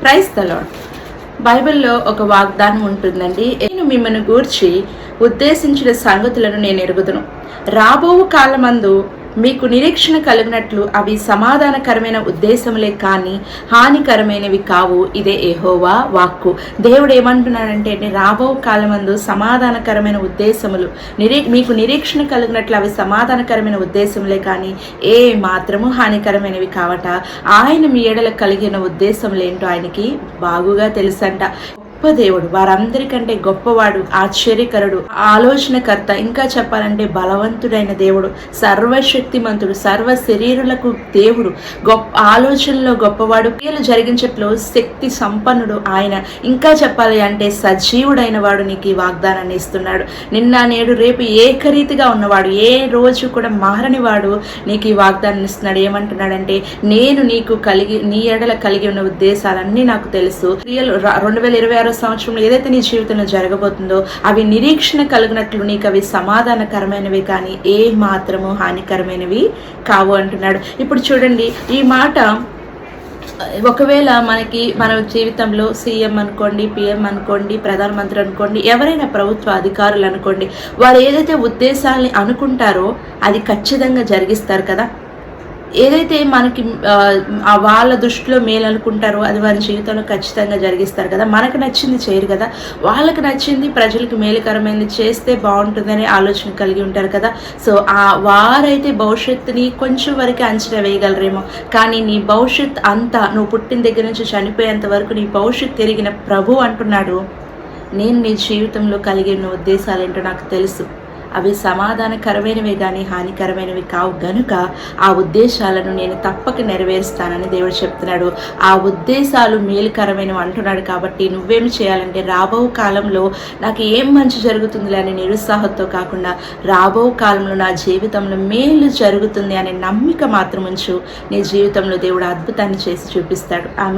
Praise the lord. బైబిల్లో ఒక వాగ్దానం ఉంటుందండి. నేను మిమ్మల్ని గూర్చి ఉద్దేశించిన సంగతులను నేను ఎరుగుదును, రాబో కాలమందు మీకు నిరీక్షణ కలిగినట్లు అవి సమాధానకరమైన ఉద్దేశములే కానీ హానికరమైనవి కావు. ఇదే యెహోవా వాక్కు. దేవుడు ఏమంటున్నాడంటే, రాబో కాలమందు సమాధానకరమైన ఉద్దేశములు మీకు నిరీక్షణ కలిగినట్లు అవి సమాధానకరమైన ఉద్దేశములే కానీ ఏ మాత్రము హానికరమైనవి కావట. ఆయన మీ ఎడల కలిగిన ఉద్దేశములేంటో ఆయనకి బాగుగా తెలుసంట. గొప్ప దేవుడు, వారందరికంటే గొప్పవాడు, ఆశ్చర్యకరుడు, ఆలోచనకర్త, ఇంకా చెప్పాలంటే బలవంతుడైన దేవుడు, సర్వశక్తిమంతుడు, సర్వ శరీరులకు దేవుడు, గొప్ప ఆలోచనలో గొప్పవాడు, క్రియలు జరిగించట్లో శక్తి సంపన్నుడు ఆయన. ఇంకా చెప్పాలి అంటే సజీవుడైన వాడు నీకు ఈ వాగ్దానాన్ని ఇస్తున్నాడు. నిన్న నేడు రేపు ఏకరీతిగా ఉన్నవాడు, ఏ రోజు కూడా మారని వాడు నీకు ఈ వాగ్దానాన్ని ఇస్తున్నాడు. ఏమంటున్నాడంటే, నేను నీకు నీ ఎడల కలిగి ఉన్న ఉద్దేశాలన్నీ నాకు తెలుసు. క్రియలు 2026 సంవత్సరంలో ఏదైతే నీ జీవితంలో జరగబోతుందో అవి నిరీక్షణ కలిగినట్లు నీకు అవి సమాధానకరమైనవి కానీ ఏ మాత్రము హానికరమైనవి కావు అంటున్నాడు. ఇప్పుడు చూడండి, ఈ మాట ఒకవేళ మన జీవితంలో సీఎం అనుకోండి, పిఎం అనుకోండి, ప్రధానమంత్రి అనుకోండి, ఎవరైనా ప్రభుత్వ అధికారులు అనుకోండి, వారు ఏదైతే ఉద్దేశాలని అనుకుంటారో అది ఖచ్చితంగా జరిగిస్తారు కదా. ఏదైతే మనకి వాళ్ళ దృష్టిలో మేలు అనుకుంటారో అది వారి జీవితంలో ఖచ్చితంగా జరిగిస్తారు కదా. మనకు నచ్చింది చేయరు కదా, వాళ్ళకి నచ్చింది ప్రజలకు మేలుకరమైనది చేస్తే బాగుంటుందనే ఆలోచన కలిగి ఉంటారు కదా. సో వారైతే భవిష్యత్తుని కొంచెం వరకు అంచనా వేయగలరేమో, కానీ నీ భవిష్యత్ అంతా నువ్వు పుట్టిన దగ్గర నుంచి చనిపోయేంత వరకు నీ భవిష్యత్ తిరిగిన ప్రభు అంటున్నాడు, నేను నీ జీవితంలో కలిగిన ఉద్దేశాలు ఏంటో నాకు తెలుసు, అవి సమాధానకరమైనవి కానీ హానికరమైనవి కావు గనుక ఆ ఉద్దేశాలను నేను తప్పక నెరవేరుస్తానని దేవుడు చెప్తున్నాడు. ఆ ఉద్దేశాలు మేలుకరమైనవి అంటున్నాడు. కాబట్టి నువ్వేమి చేయాలంటే, రాబో కాలంలో నాకు ఏం మంచి జరుగుతుంది అని నిరుత్సాహంతో కాకుండా, రాబో కాలంలో నా జీవితంలో మేలు జరుగుతుంది అనే నమ్మిక మాత్రం ఉంచు. నీ జీవితంలో దేవుడు అద్భుతాన్ని చేసి చూపిస్తాడు. ఆమె